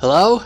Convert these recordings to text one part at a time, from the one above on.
Hello?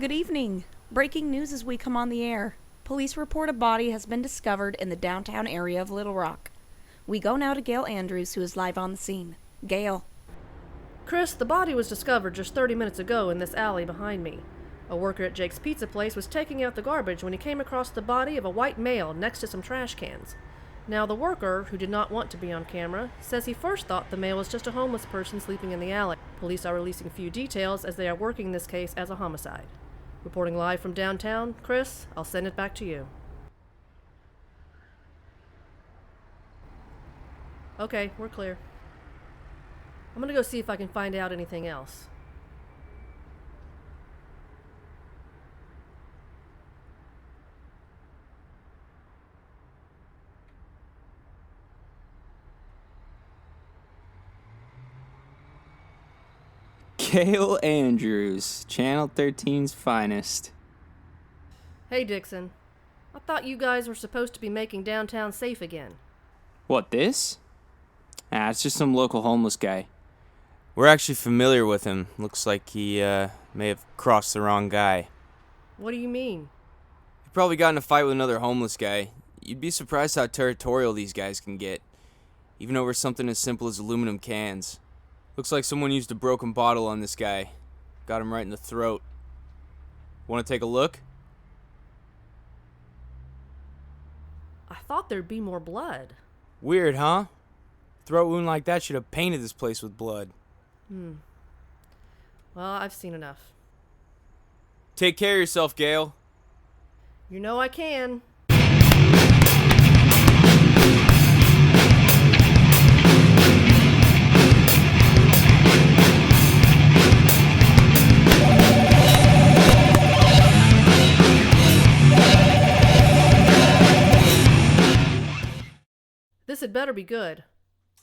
Good evening. Breaking news as we come on the air. Police report a body has been discovered in the downtown area of Little Rock. We go now to Gail Andrews, who is live on the scene. Gail. Chris, the body was discovered just 30 minutes ago in this alley behind me. A worker at Jake's Pizza Place was taking out the garbage when he came across the body of a white male next to some trash cans. Now, the worker, who did not want to be on camera, says he first thought the male was just a homeless person sleeping in the alley. Police are releasing few details as they are working this case as a homicide. Reporting live from downtown, Chris, I'll send it back to you. Okay, we're clear. I'm gonna go see if I can find out anything else. Gail Andrews, Channel 13's finest. Hey, Dixon. I thought you guys were supposed to be making downtown safe again. What, this? It's just some local homeless guy. We're actually familiar with him. Looks like he may have crossed the wrong guy. What do you mean? He probably got in a fight with another homeless guy. You'd be surprised how territorial these guys can get, even over something as simple as aluminum cans. Looks like someone used a broken bottle on this guy. Got him right in the throat. Want to take a look? I thought there'd be more blood. Weird, huh? Throat wound like that should have painted this place with blood. Well, I've seen enough. Take care of yourself, Gail. You know I can. This had better be good.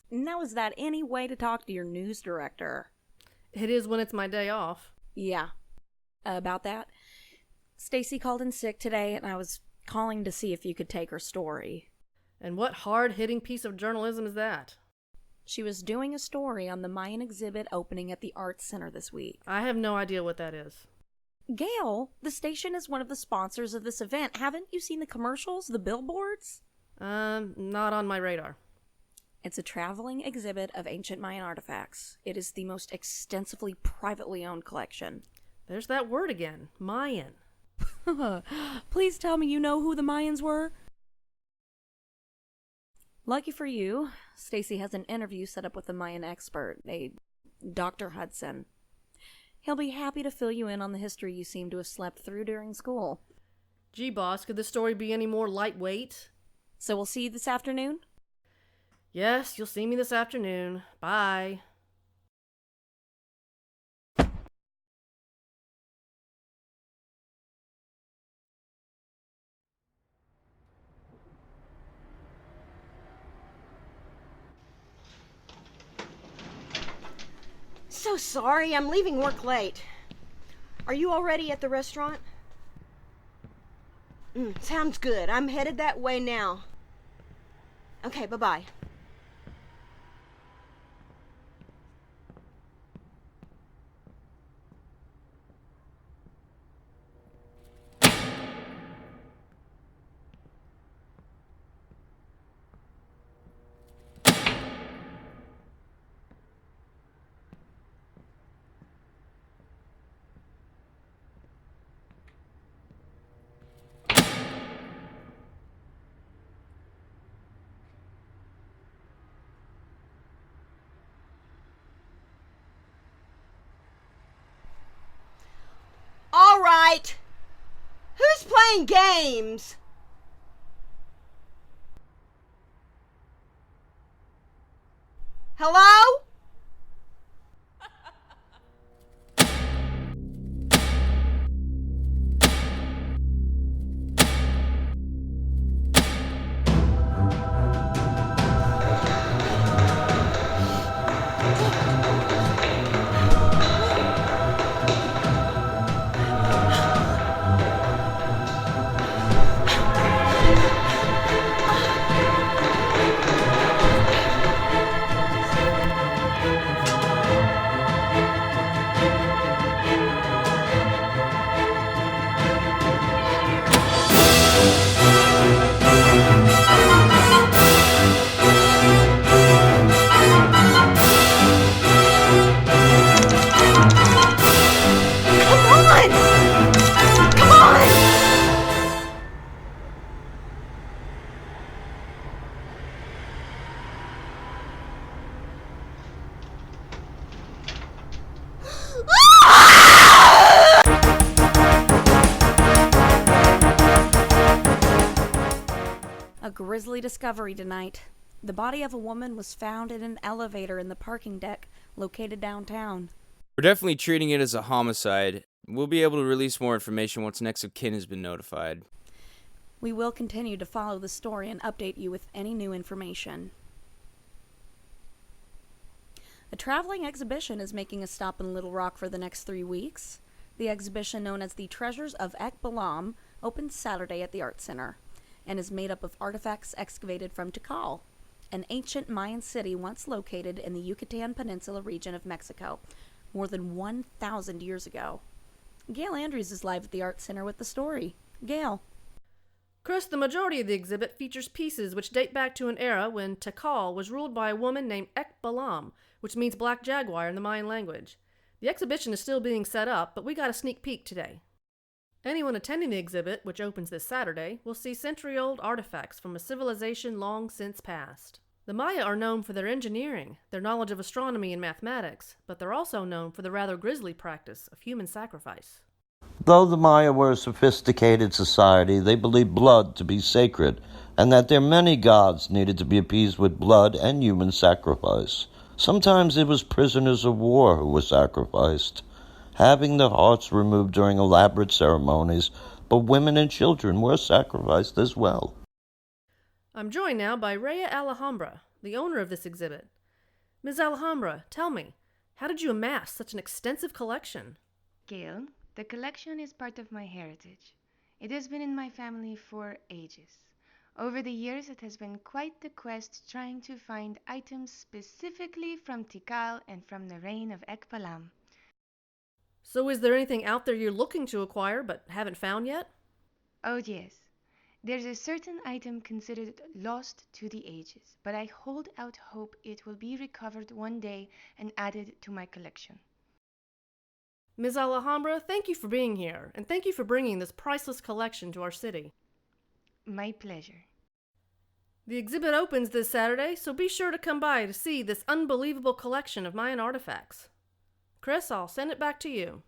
Now, is that any way to talk to your news director? It is when it's my day off. Yeah. About that? Stacy called in sick today, and I was calling to see if you could take her story. And what hard-hitting piece of journalism is that? She was doing a story on the Mayan exhibit opening at the Arts Center this week. I have no idea what that is. Gail, the station is one of the sponsors of this event. Haven't you seen the commercials, the billboards? Not on my radar. It's a traveling exhibit of ancient Mayan artifacts. It is the most extensively privately owned collection. There's that word again, Mayan. Please tell me you know who the Mayans were. Lucky for you, Stacy has an interview set up with a Mayan expert, a Dr. Hudson. He'll be happy to fill you in on the history you seem to have slept through during school. Gee, boss, could this story be any more lightweight? So we'll see you this afternoon? Yes, you'll see me this afternoon. Bye. So sorry, I'm leaving work late. Are you already at the restaurant? Sounds good. I'm headed that way now. Okay, bye-bye. playing games! Hello? A grisly discovery tonight. The body of a woman was found in an elevator in the parking deck located downtown. We're definitely treating it as a homicide. We'll be able to release more information once next of kin has been notified. We will continue to follow the story and update you with any new information. A traveling exhibition is making a stop in Little Rock for the next 3 weeks. The exhibition, known as the Treasures of Ekbalam, opens Saturday at the Art Center and is made up of artifacts excavated from Tikal, an ancient Mayan city once located in the Yucatan Peninsula region of Mexico, more than 1,000 years ago. Gail Andrews is live at the Art Center with the story. Gail. Chris, the majority of the exhibit features pieces which date back to an era when Tikal was ruled by a woman named Ekbalam, which means black jaguar in the Mayan language. The exhibition is still being set up, but we got a sneak peek today. Anyone attending the exhibit, which opens this Saturday, will see century-old artifacts from a civilization long since past. The Maya are known for their engineering, their knowledge of astronomy and mathematics, but they're also known for the rather grisly practice of human sacrifice. Though the Maya were a sophisticated society, they believed blood to be sacred, and that their many gods needed to be appeased with blood and human sacrifice. Sometimes it was prisoners of war who were sacrificed, having their hearts removed during elaborate ceremonies, but women and children were sacrificed as well. I'm joined now by Rhea Alhambra, the owner of this exhibit. Ms. Alhambra, tell me, how did you amass such an extensive collection? Gail, the collection is part of my heritage. It has been in my family for ages. Over the years, it has been quite the quest trying to find items specifically from Tikal and from the reign of Ekbalam. So is there anything out there you're looking to acquire but haven't found yet? Oh yes, there's a certain item considered lost to the ages, but I hold out hope it will be recovered one day and added to my collection. Ms. Alhambra, thank you for being here, and thank you for bringing this priceless collection to our city. My pleasure. The exhibit opens this Saturday, so be sure to come by to see this unbelievable collection of Mayan artifacts. Chris, I'll send it back to you.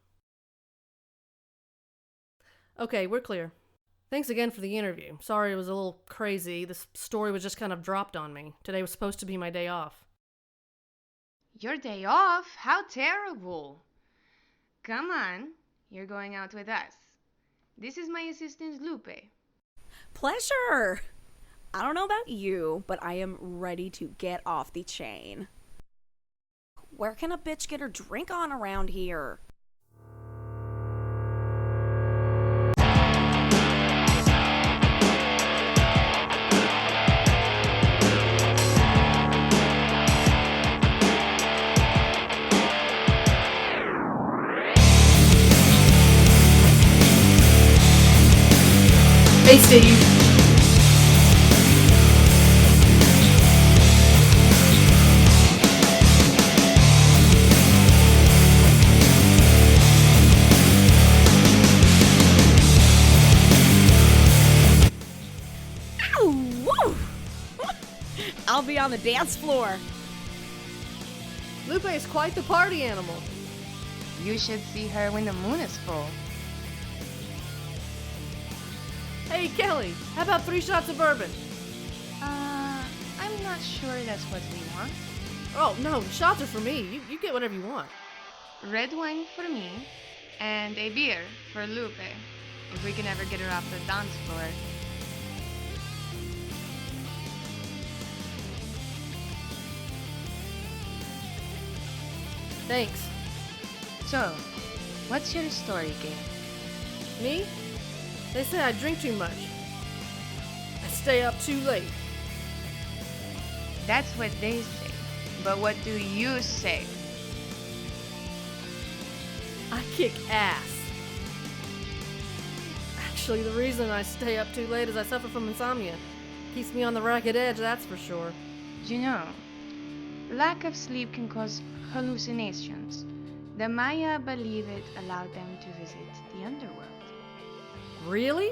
Okay, we're clear. Thanks again for the interview. Sorry it was a little crazy. This story was just kind of dropped on me. Today was supposed to be my day off. Your day off? How terrible! Come on, you're going out with us. This is my assistant Lupe. Pleasure! I don't know about you, but I am ready to get off the chain. Where can a bitch get her drink on around here? Hey, Steve. I'll be on the dance floor. Lupe is quite the party animal. You should see her when the moon is full. Hey, Kelly, how about 3 shots of bourbon? I'm not sure that's what we want. Oh, no, the shots are for me. You get whatever you want. Red wine for me, and a beer for Lupe, if we can ever get her off the dance floor. Thanks. So, what's your story, Gail? Me? They say I drink too much. I stay up too late. That's what they say. But what do you say? I kick ass. Actually, the reason I stay up too late is I suffer from insomnia. Keeps me on the ragged edge, that's for sure. You know, lack of sleep can cause hallucinations. The Maya believe it allowed them to visit the underworld. Really?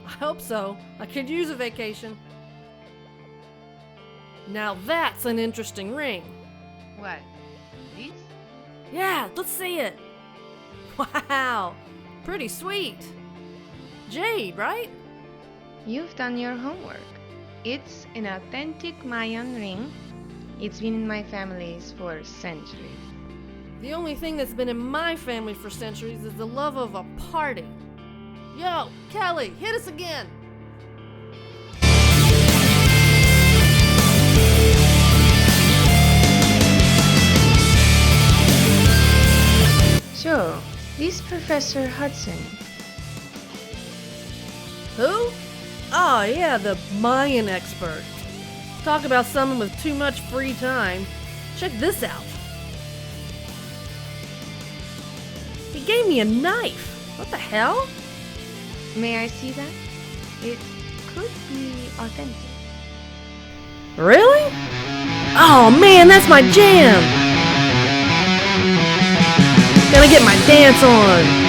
I hope so. I could use a vacation. Now that's an interesting ring. What? This? Yeah, let's see it. Wow, pretty sweet. Jade, right? You've done your homework. It's an authentic Mayan ring. It's been in my families for centuries. The only thing that's been in my family for centuries is the love of a party. Yo, Kelly, hit us again. So, this Professor Hudson, Who? Oh, yeah, the Mayan expert. Talk about someone with too much free time. Check this out. He gave me a knife. What the hell? may I see that? It could be authentic. Really? Oh man, that's my jam! Gonna get my dance on!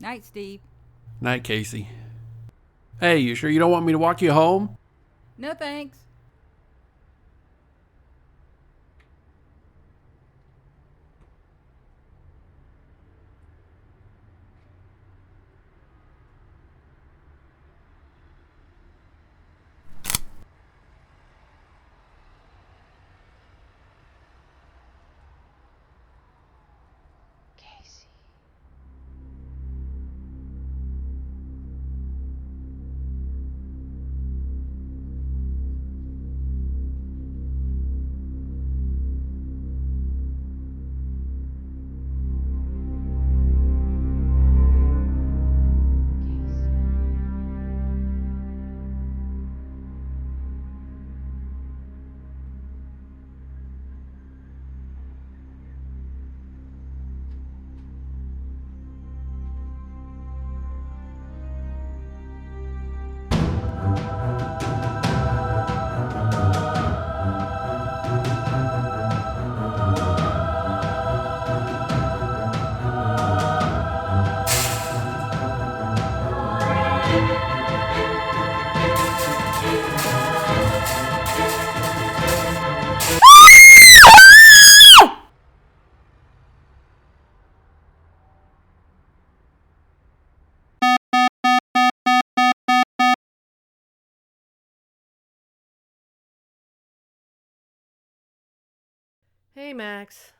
Night, Steve. Night, Casey. Hey, you sure you don't want me to walk you home? No thanks. Casey. Hey, Max.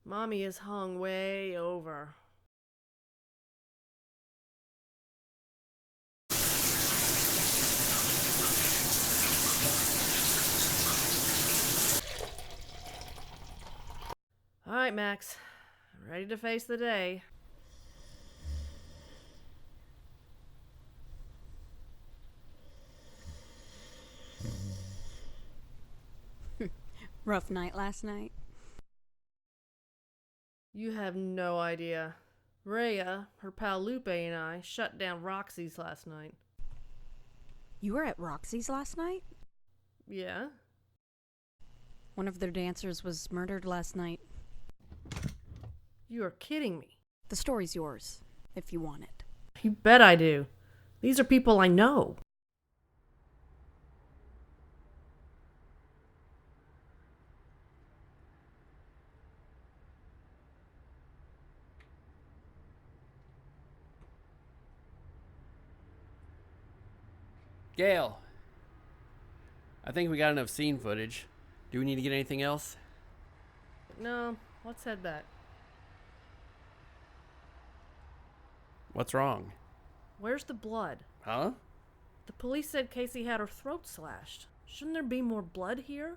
Mommy is hung way over. All right, Max. I'm ready to face the day. Rough night last night. You have no idea. Rhea, her pal Lupe, and I shut down Roxy's last night. You were at Roxy's last night? Yeah? One of their dancers was murdered last night. You are kidding me. The story's yours, if you want it. You bet I do. These are people I know. Gail, I think we got enough scene footage. Do we need to get anything else? No, let's head back. What's wrong? Where's the blood? Huh? The police said Casey had her throat slashed. Shouldn't there be more blood here?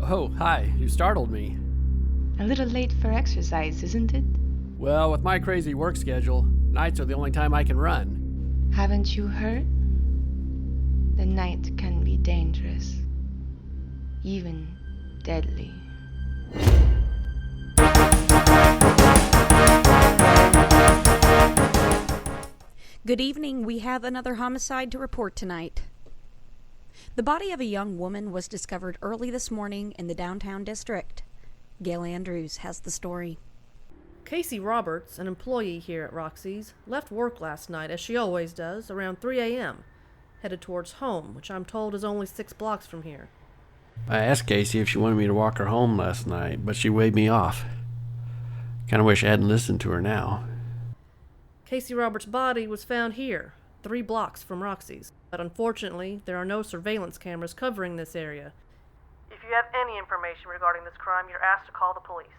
Oh, hi. You startled me. A little late for exercise, isn't it? Well, with my crazy work schedule, nights are the only time I can run. Haven't you heard? The night can be dangerous, even deadly. Good evening. We have another homicide to report tonight. The body of a young woman was discovered early this morning in the downtown district. Gail Andrews has the story. Casey Roberts, an employee here at Roxy's, left work last night, as she always does, around 3 a.m., headed towards home, which I'm told is only 6 blocks from here. I asked Casey if she wanted me to walk her home last night, but she waved me off. Kinda wish I hadn't listened to her now. Casey Roberts' body was found here, 3 blocks from Roxy's. But unfortunately, there are no surveillance cameras covering this area. If you have any information regarding this crime, you're asked to call the police.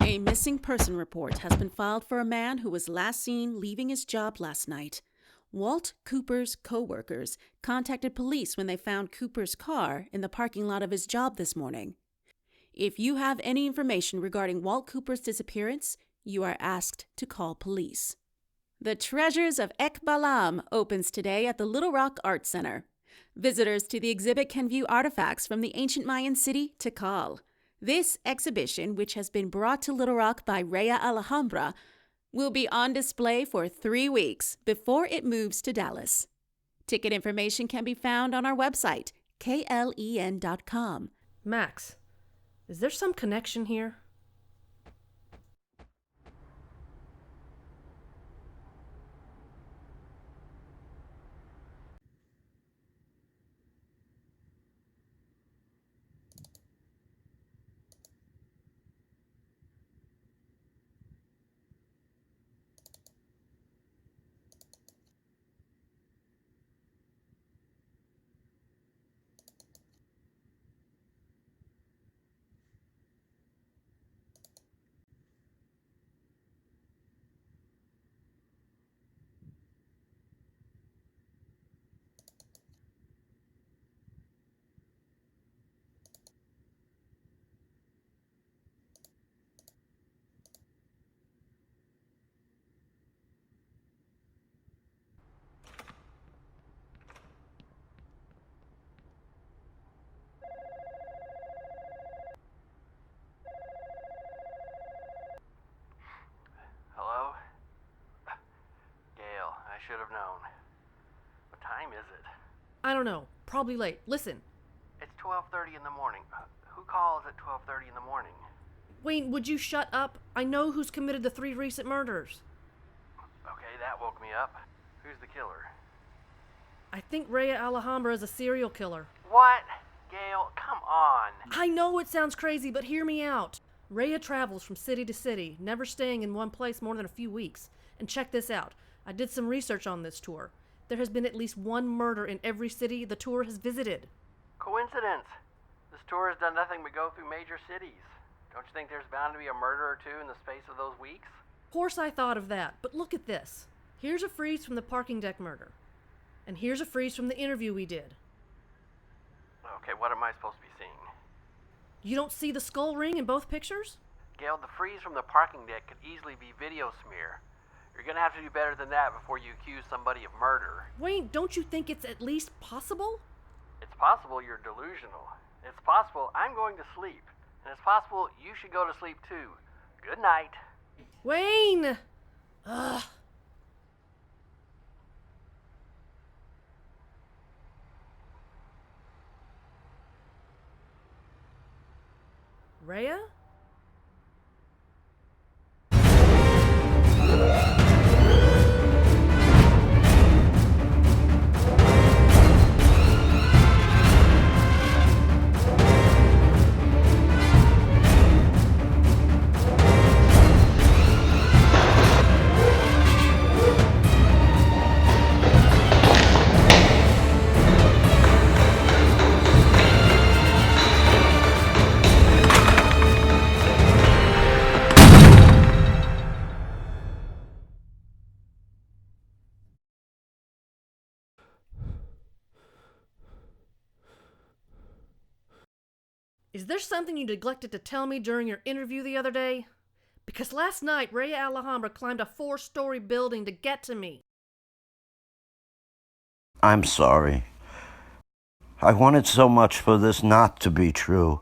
A missing person report has been filed for a man who was last seen leaving his job last night. Walt Cooper's co-workers contacted police when they found Cooper's car in the parking lot of his job this morning. If you have any information regarding Walt Cooper's disappearance, you are asked to call police. The Treasures of Ekbalam opens today at the Little Rock Art Center. Visitors to the exhibit can view artifacts from the ancient Mayan city Tikal. This exhibition, which has been brought to Little Rock by Rhea Alhambra, will be on display for 3 weeks before it moves to Dallas. Ticket information can be found on our website, klen.com. Max, is there some connection here? don't know. Probably late. Listen. It's 12:30 in the morning. Who calls at 12:30 in the morning? Wayne, would you shut up? I know who's committed the 3 recent murders. Okay, that woke me up. Who's the killer? I think Rhea Alhambra is a serial killer. What? Gail, come on. I know it sounds crazy, but hear me out. Rhea travels from city to city, never staying in one place more than a few weeks. And check this out. I did some research on this tour. There has been at least 1 murder in every city the tour has visited. Coincidence. This tour has done nothing but go through major cities. Don't you think there's bound to be a murder or two in the space of those weeks? Of course I thought of that, but look at this. Here's a freeze from the parking deck murder. And here's a freeze from the interview we did. Okay, what am I supposed to be seeing? You don't see the skull ring in both pictures? Gail, the freeze from the parking deck could easily be video smear. You're gonna have to do better than that before you accuse somebody of murder. Wayne, don't you think it's at least possible? It's possible you're delusional. It's possible I'm going to sleep. And it's possible you should go to sleep too. Good night. Wayne! Ugh. Rhea? Is there something you neglected to tell me during your interview the other day? Because last night, Rhea Alhambra climbed a 4-story building to get to me. I'm sorry. I wanted so much for this not to be true,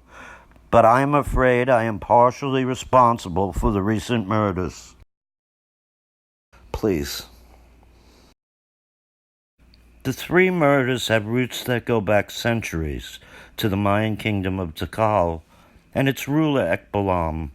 but I am afraid I am partially responsible for the recent murders. Please. The 3 murders have roots that go back centuries to the Mayan kingdom of Tikal and its ruler Ekbalam.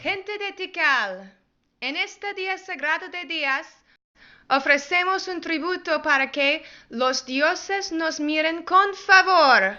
Gente de Tikal, en este día sagrado de días, ofrecemos un tributo para que los dioses nos miren con favor.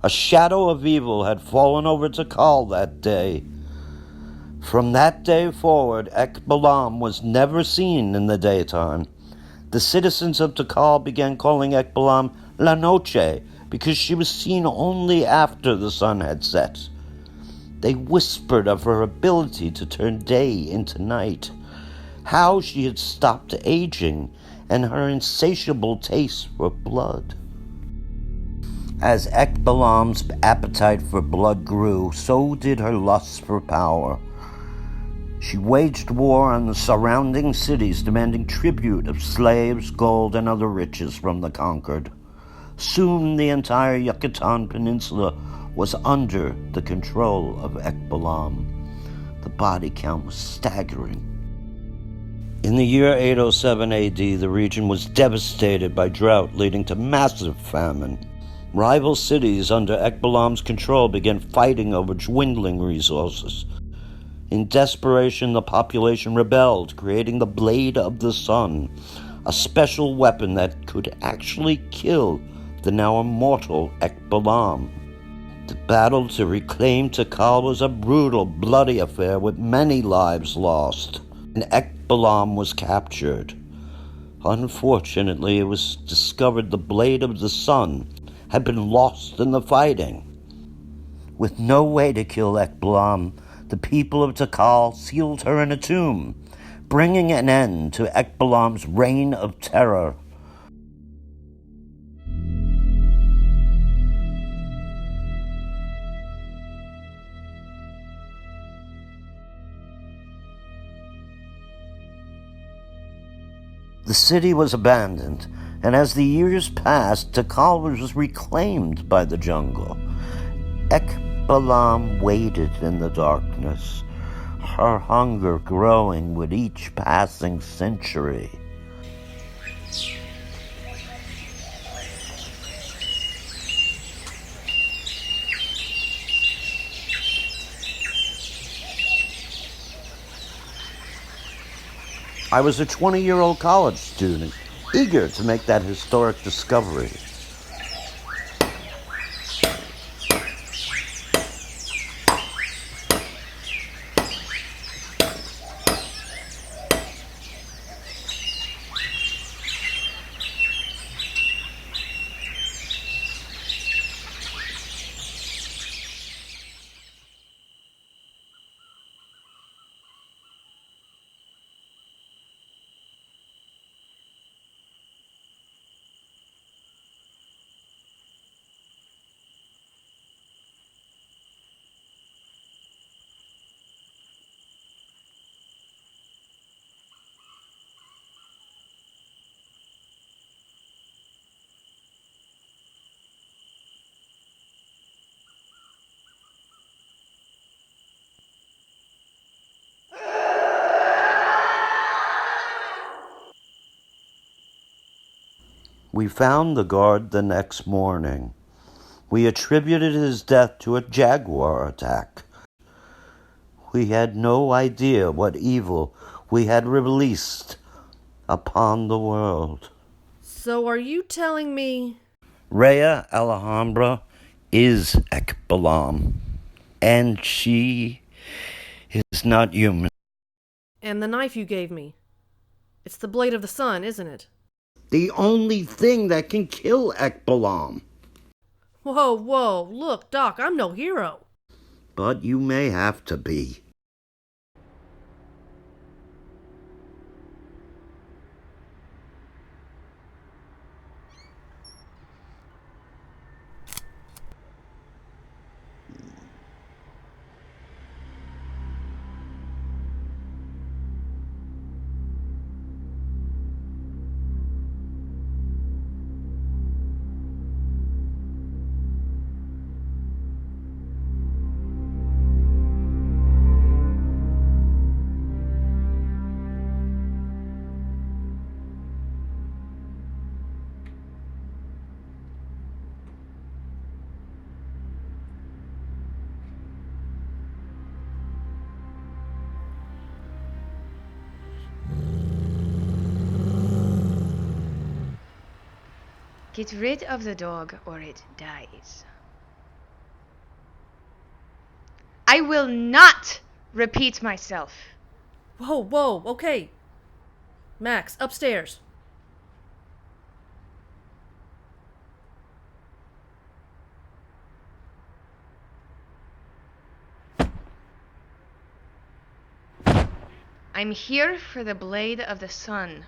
A shadow of evil had fallen over Tikal that day. From that day forward, Ekbalam was never seen in the daytime. The citizens of Tikal began calling Ekbalam La Noche because she was seen only after the sun had set. They whispered of her ability to turn day into night, how she had stopped aging, and her insatiable taste for blood. As Ekbalam's appetite for blood grew, so did her lust for power. She waged war on the surrounding cities, demanding tribute of slaves, gold, and other riches from the conquered. Soon the entire Yucatan Peninsula was under the control of Ekbalam. The body count was staggering. In the year 807 AD, the region was devastated by drought, leading to massive famine. Rival cities under Ekbalam's control began fighting over dwindling resources. In desperation, the population rebelled, creating the Blade of the Sun, a special weapon that could actually kill the now immortal Ekbalam. The battle to reclaim Tikal was a brutal, bloody affair with many lives lost, and Ekbalam was captured. Unfortunately, it was discovered the Blade of the Sun had been lost in the fighting. With no way to kill Ekbalam, the people of Tikal sealed her in a tomb, bringing an end to Ekbalam's reign of terror. The city was abandoned, and as the years passed, Tikal was reclaimed by the jungle. Ekbalam waited in the darkness, her hunger growing with each passing century. I was a 20-year-old college student, eager to make that historic discovery. We found the guard the next morning. We attributed his death to a jaguar attack. We had no idea what evil we had released upon the world. So are you telling me... Rhea Alhambra is Ekbalam, and she is not human. And the knife you gave me? It's the Blade of the Sun, isn't it? The only thing that can kill Ekbalam. Whoa, look, Doc, I'm no hero. But you may have to be. Get rid of the dog or it dies. I will not repeat myself. Whoa, okay. Max, upstairs. I'm here for the blade of the sun.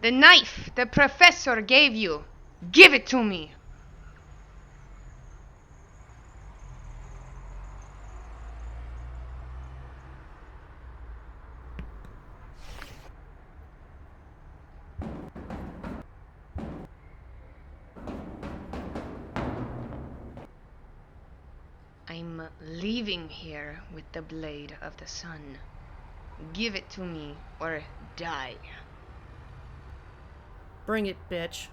The knife the professor gave you. Give it to me. I'm leaving here with the blade of the sun. Give it to me or die. Bring it, bitch.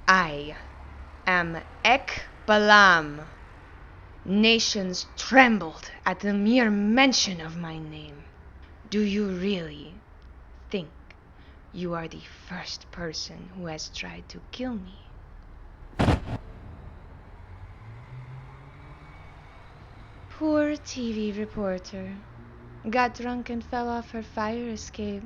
I am Ekbalam. Nations trembled at the mere mention of my name. Do you really think you are the first person who has tried to kill me? Poor TV reporter. Got drunk and fell off her fire escape.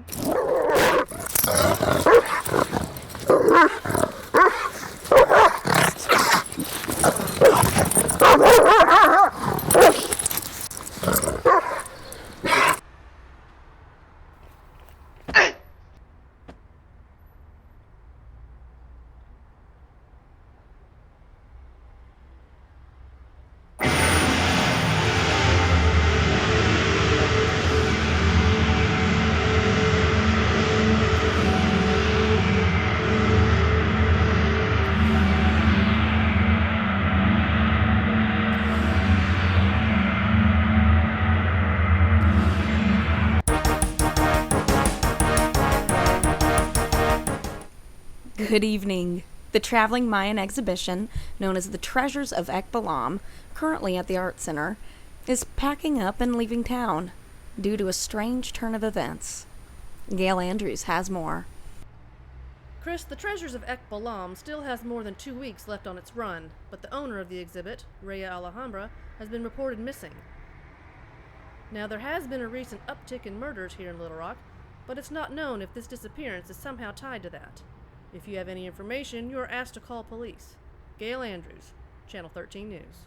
Good evening. The traveling Mayan exhibition, known as the Treasures of Ekbalam, currently at the Art Center, is packing up and leaving town due to a strange turn of events. Gail Andrews has more. Chris, the Treasures of Ekbalam still has more than 2 weeks left on its run, but the owner of the exhibit, Rhea Alhambra, has been reported missing. Now, there has been a recent uptick in murders here in Little Rock, but it's not known if this disappearance is somehow tied to that. If you have any information, you are asked to call police. Gail Andrews, Channel 13 News.